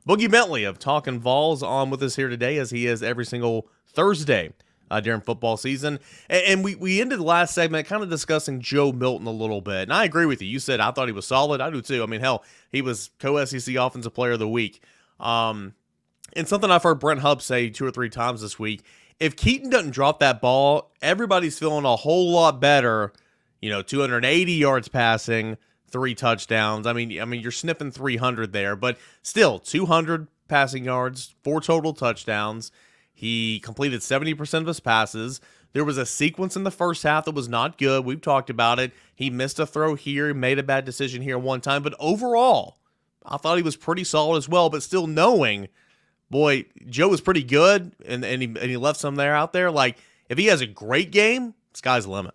Boogie Bentley of Talkin VAWLS on with us here today, as he is every single Thursday during football season. And we ended the last segment kind of discussing Joe Milton a little bit. And I agree with you. You said I thought he was solid. I do too. I mean, hell, he was co-SEC Offensive Player of the Week. And something I've heard Brent Hubb say 2 or 3 times this week, if Keaton doesn't drop that ball, everybody's feeling a whole lot better. 280 yards passing, 3 touchdowns. I mean, you're sniffing 300 there, but still 200 passing yards, 4 total touchdowns. He completed 70% of his passes. There was a sequence in the first half that was not good. We've talked about it. He missed a throw here, he made a bad decision here one time, but overall, I thought he was pretty solid as well, but still knowing, boy, Joe was pretty good, and he left some out there. Like, if he has a great game, sky's the limit.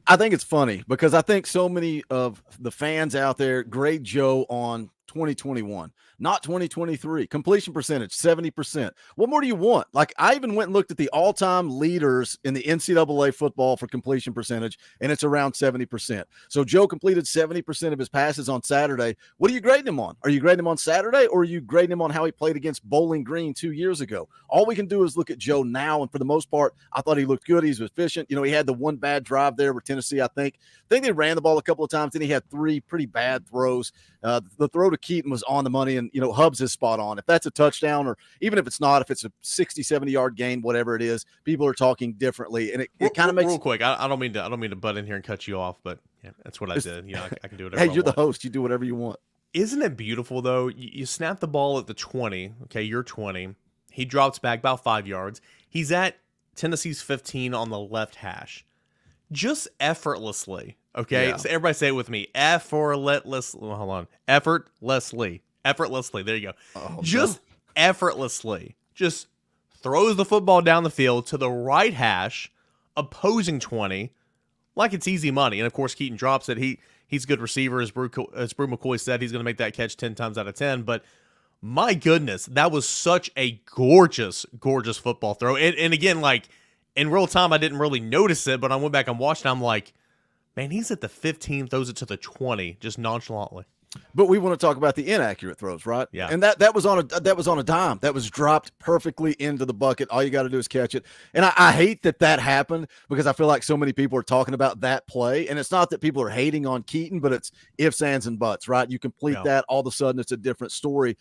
I think it's funny because I think so many of the fans out there grade Joe on 2021, not 2023. Completion percentage, 70%. What more do you want? Like, I even went and looked at the all-time leaders in the NCAA football for completion percentage, and it's around 70%. So Joe completed 70% of his passes on Saturday. What are you grading him on? Are you grading him on Saturday, or are you grading him on how he played against Bowling Green 2 years ago? All we can do is look at Joe now, and for the most part, I thought he looked good. He's efficient. He had the one bad drive there with Tennessee, I think they ran the ball a couple of times. Then he had 3 pretty bad throws. The throw to Keaton was on the money, and Hubbs is spot on. If that's a touchdown, or even if it's not, if it's a 60, 70-yard gain, whatever it is, people are talking differently, and it kind of makes real quick. I don't mean to butt in here and cut you off, but yeah, that's what I did. I can do whatever. Hey, you're the host. You do whatever you want. Isn't it beautiful though? You snap the ball at the 20. Okay, you're 20. He drops back about 5 yards. He's at Tennessee's 15 on the left hash, just effortlessly. Okay, Yeah. So everybody say it with me. Effortlessly. Hold on. Effortlessly. There you go. Oh, just effortlessly. Just throws the football down the field to the right hash, opposing 20, like it's easy money. And of course, Keaton drops it. He's a good receiver, as Brew McCoy said. He's going to make that catch 10 times out of 10. But my goodness, that was such a gorgeous, gorgeous football throw. And again, like in real time, I didn't really notice it, but I went back and watched it. I'm like, man, he's at the 15, throws it to the 20, just nonchalantly. But we want to talk about the inaccurate throws, right? Yeah. And that was on a dime. That was dropped perfectly into the bucket. All you got to do is catch it. And I hate that happened, because I feel like so many people are talking about that play. And it's not that people are hating on Keaton, but it's ifs, ands, and buts, right? You complete that, all of a sudden it's a different story.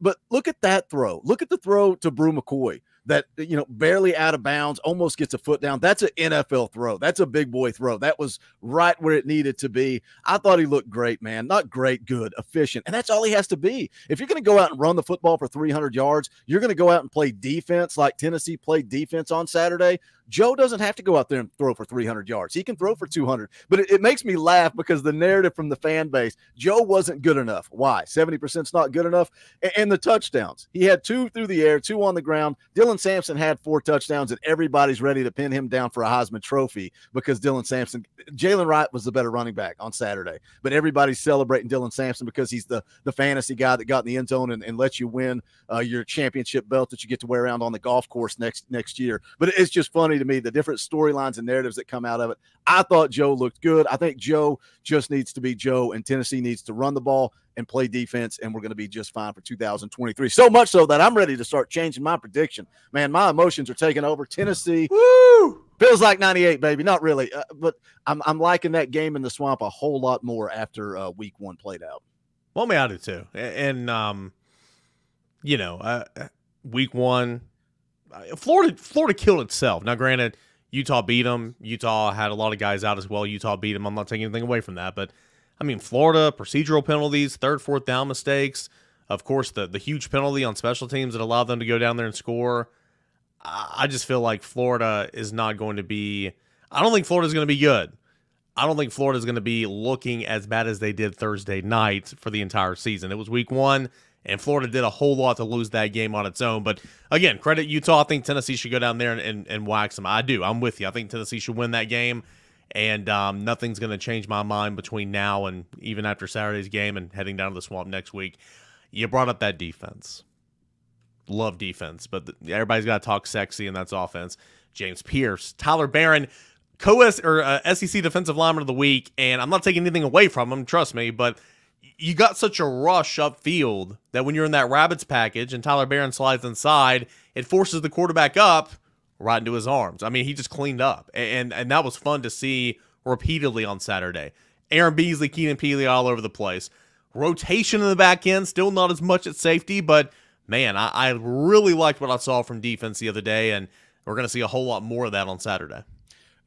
But look at that throw. Look at the throw to Brew McCoy that, barely out of bounds, almost gets a foot down. That's an NFL throw. That's a big boy throw. That was right where it needed to be. I thought he looked great, man. Not great, good, efficient. And that's all he has to be. If you're going to go out and run the football for 300 yards, you're going to go out and play defense like Tennessee played defense on Saturday. Joe doesn't have to go out there and throw for 300 yards. He can throw for 200. But it makes me laugh because the narrative from the fan base, Joe wasn't good enough. Why? 70% is not good enough. And the touchdowns. He had 2 through the air, 2 on the ground. Dylan Sampson had 4 touchdowns, and everybody's ready to pin him down for a Heisman Trophy because Jalen Wright was the better running back on Saturday. But everybody's celebrating Dylan Sampson because he's the fantasy guy that got in the end zone and lets you win your championship belt that you get to wear around on the golf course next year. But it's just funny to me, the different storylines and narratives that come out of it. I thought Joe looked good. I think Joe just needs to be Joe, and Tennessee needs to run the ball and play defense, and we're going to be just fine for 2023. So much so that I'm ready to start changing my prediction. Man, my emotions are taking over. Tennessee, Woo! Feels like 98, baby. Not really, but I'm liking that game in the Swamp a whole lot more after week 1 played out. Well, me, I do too. And week 1, Florida killed itself. Now, granted, Utah beat them. Utah had a lot of guys out as well. Utah beat them. I'm not taking anything away from that. But, I mean, Florida, procedural penalties, 3rd, 4th down mistakes. Of course, the huge penalty on special teams that allowed them to go down there and score. I just feel like Florida is not going to be – I don't think Florida's going to be good. I don't think Florida's going to be looking as bad as they did Thursday night for the entire season. It was week 1. And Florida did a whole lot to lose that game on its own. But, again, credit Utah. I think Tennessee should go down there and wax them. I do. I'm with you. I think Tennessee should win that game. And nothing's going to change my mind between now and even after Saturday's game and heading down to the Swamp next week. You brought up that defense. Love defense. But everybody's got to talk sexy, and that's offense. James Pierce, Tyler Barron, SEC Defensive Lineman of the Week. And I'm not taking anything away from him, trust me. But you got such a rush upfield that when you're in that Rabbits package and Tyler Barron slides inside, it forces the quarterback up right into his arms. I mean, he just cleaned up, and that was fun to see repeatedly on Saturday. Aaron Beasley, Keenan Peely all over the place. Rotation in the back end, still not as much at safety, but man, I really liked what I saw from defense the other day, and we're going to see a whole lot more of that on Saturday.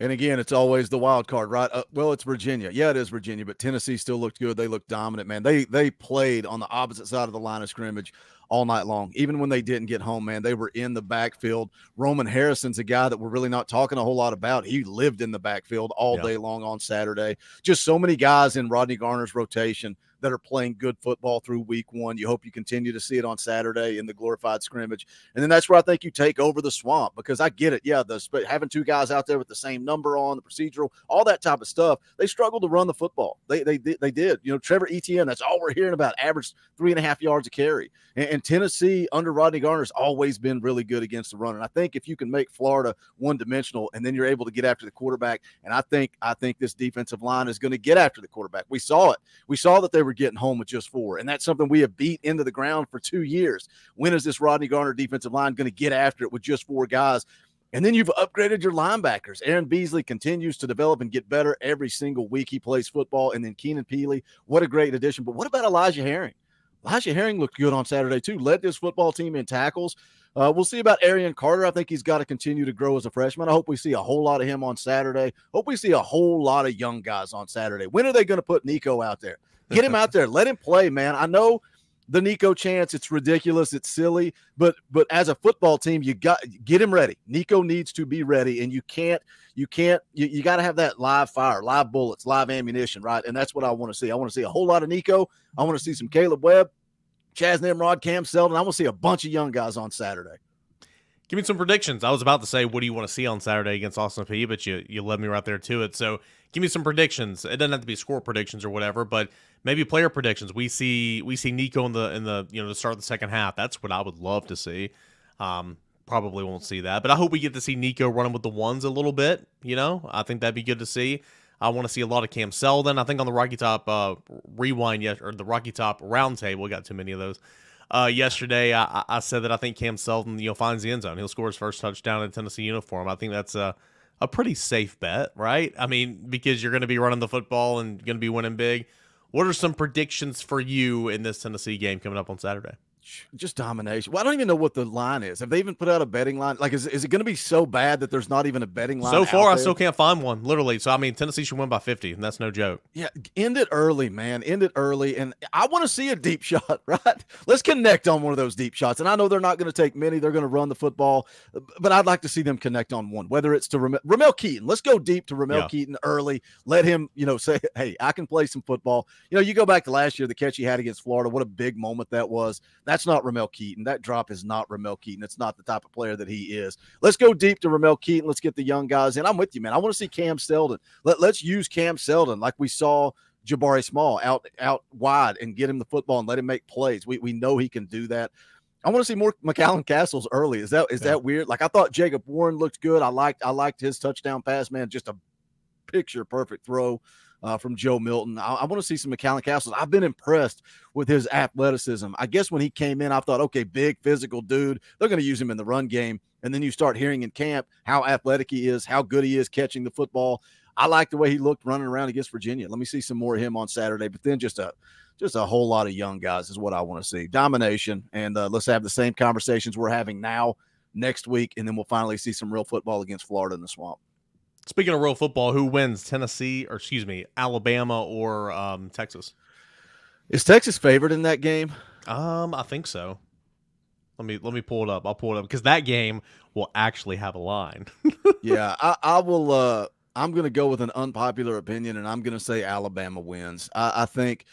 And again, it's always the wild card, right? Well, it's Virginia. Yeah, it is Virginia, but Tennessee still looked good. They looked dominant, man. They played on the opposite side of the line of scrimmage all night long. Even when they didn't get home, man, they were in the backfield. Roman Harrison's a guy that we're really not talking a whole lot about. He lived in the backfield all day long on Saturday. Just so many guys in Rodney Garner's rotation that are playing good football through week one. You hope you continue to see it on Saturday in the glorified scrimmage. And then that's where I think you take over the swamp, because I get it. Yeah, having two guys out there with the same number on, the procedural, all that type of stuff, they struggled to run the football. They did. You know, Trevor Etienne, that's all we're hearing about, averaged 3.5 yards a carry. And Tennessee under Rodney Garner's always been really good against the run. And I think if you can make Florida one-dimensional and then you're able to get after the quarterback, and I think this defensive line is going to get after the quarterback. We saw it. We saw that they were getting home with just 4, and that's something we have beat into the ground for 2 years. When is this Rodney Garner defensive line going to get after it with just 4 guys? And then you've upgraded your linebackers. Aaron Beasley continues to develop and get better every single week he plays football. And then Keenan Peely, what a great addition. But what about Elijah Herring? Elijah Herring looked good on Saturday too, led this football team in tackles. We'll see about Arian Carter. I think he's got to continue to grow as a freshman. I hope we see a whole lot of him on Saturday. Hope we see a whole lot of young guys on Saturday. When are they going to put Nico out there? Get him out there. Let him play, man. I know the Nico chance, it's ridiculous, it's silly, but as a football team, you got get him ready. Nico needs to be ready, and you got to have that live fire, live bullets, live ammunition, right? And that's what I want to see. I want to see a whole lot of Nico. I want to see some Caleb Webb, Chaz Nimrod, Cam Selden. I want to see a bunch of young guys on Saturday. Give me some predictions. I was about to say, what do you want to see on Saturday against Austin Peay, but you led me right there to it. So give me some predictions. It doesn't have to be score predictions or whatever, but maybe player predictions. We see Nico in the to start the second half. That's what I would love to see. Probably won't see that, but I hope we get to see Nico running with the ones a little bit. I think that'd be good to see. I want to see a lot of Cam Selden. I think on the Rocky Top rewind or the Rocky Top roundtable, we got too many of those. Yesterday, I said that I think Cam Selden, finds the end zone. He'll score his first touchdown in a Tennessee uniform. I think that's a pretty safe bet, right? I mean, because you're going to be running the football and going to be winning big. What are some predictions for you in this Tennessee game coming up on Saturday? Just domination. Well, I don't even know what the line is. Have they even put out a betting line? Like, is it going to be so bad that there's not even a betting line? So far, I still can't find one, literally. So, I mean, Tennessee should win by 50, and that's no joke. Yeah, end it early, man. End it early. And I want to see a deep shot, right? Let's connect on one of those deep shots. And I know they're not going to take many. They're going to run the football. But I'd like to see them connect on one, whether it's to Ramel Keaton. Let's go deep to Ramel Keaton early. Let him, say, hey, I can play some football. You go back to last year, the catch he had against Florida. What a big moment that was. That's not Ramel Keaton. That drop is not Ramel Keaton. It's not the type of player that he is. Let's go deep to Ramel Keaton. Let's get the young guys in. I'm with you, man. I want to see Cam Selden. Let's use Cam Selden like we saw Jabari Small out wide and get him the football and let him make plays. We know he can do that. I want to see more McAllen Castles early. Is that weird? Like, I thought Jacob Warren looked good. I liked his touchdown pass, man. Just a picture perfect throw from Joe Milton. I want to see some McAllen Castles. I've been impressed with his athleticism. I guess when he came in, I thought, okay, big physical dude. They're going to use him in the run game. And then you start hearing in camp how athletic he is, how good he is catching the football. I like the way he looked running around against Virginia. Let me see some more of him on Saturday. But then just a whole lot of young guys is what I want to see. Domination. And let's have the same conversations we're having now next week. And then we'll finally see some real football against Florida in the swamp. Speaking of real football, who wins, Alabama or Texas? Is Texas favored in that game? I think so. Let me pull it up. I'll pull it up because that game will actually have a line. Yeah, I will. I'm going to go with an unpopular opinion, and I'm going to say Alabama wins. I think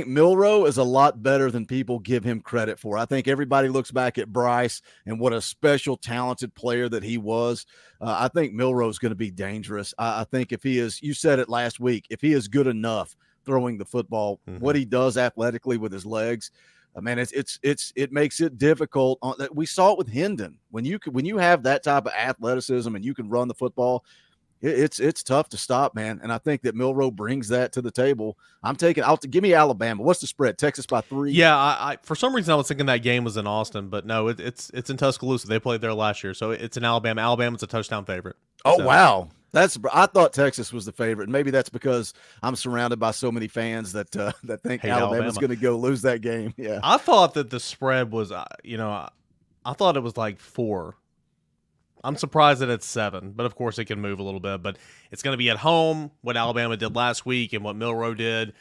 Milroe is a lot better than people give him credit for. I think everybody looks back at Bryce and what a special, talented player that he was. I think Milroe is going to be dangerous. I think if he is, you said it last week, if he is good enough throwing the football, what he does athletically with his legs, man, it makes it difficult. We saw it with Hendon. When you have that type of athleticism and you can run the football, It's tough to stop, man. And I think that Milroe brings that to the table. Give me Alabama. What's the spread? Texas by 3? Yeah, I for some reason I was thinking that game was in Austin, but no, it's in Tuscaloosa. They played there last year, so it's in Alabama. Alabama's a touchdown favorite. Oh, so. Wow. I thought Texas was the favorite. Maybe that's because I'm surrounded by so many fans that think Alabama's going to go lose that game. Yeah. I thought that the spread was, I thought it was like 4. I'm surprised that it's 7, but of course it can move a little bit. But it's going to be at home, what Alabama did last week and what Milroe did.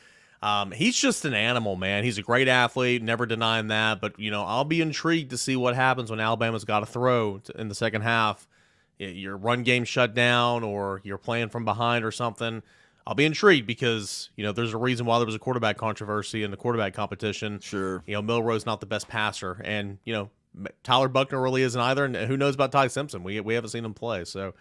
He's just an animal, man. He's a great athlete, never denying that. But, I'll be intrigued to see what happens when Alabama's got to throw in the second half. Your run game shut down or you're playing from behind or something. I'll be intrigued because, there's a reason why there was a quarterback controversy in the quarterback competition. Sure. Milroe's not the best passer. And, Tyler Buckner really isn't either. And who knows about Ty Simpson? We haven't seen him play. So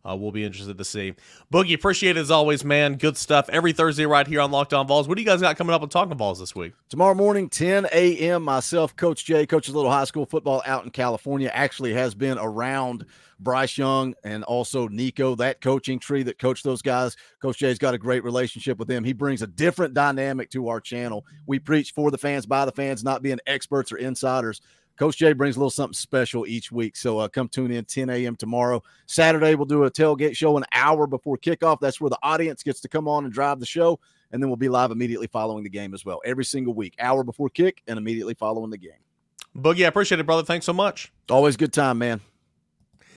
we'll be interested to see. Boogie, appreciate it as always, man. Good stuff every Thursday right here on Locked On Vols. What do you guys got coming up on Talkin VAWLS this week? Tomorrow morning, 10 a.m., myself, Coach Jay, coaches little high school football out in California, actually has been around Bryce Young and also Nico, that coaching tree that coached those guys. Coach Jay's got a great relationship with them. He brings a different dynamic to our channel. We preach for the fans, by the fans, not being experts or insiders. Coach Jay brings a little something special each week. So come tune in 10 a.m. tomorrow. Saturday, we'll do a tailgate show an hour before kickoff. That's where the audience gets to come on and drive the show. And then we'll be live immediately following the game as well. Every single week, hour before kick and immediately following the game. Boogie, I appreciate it, brother. Thanks so much. Always good time, man.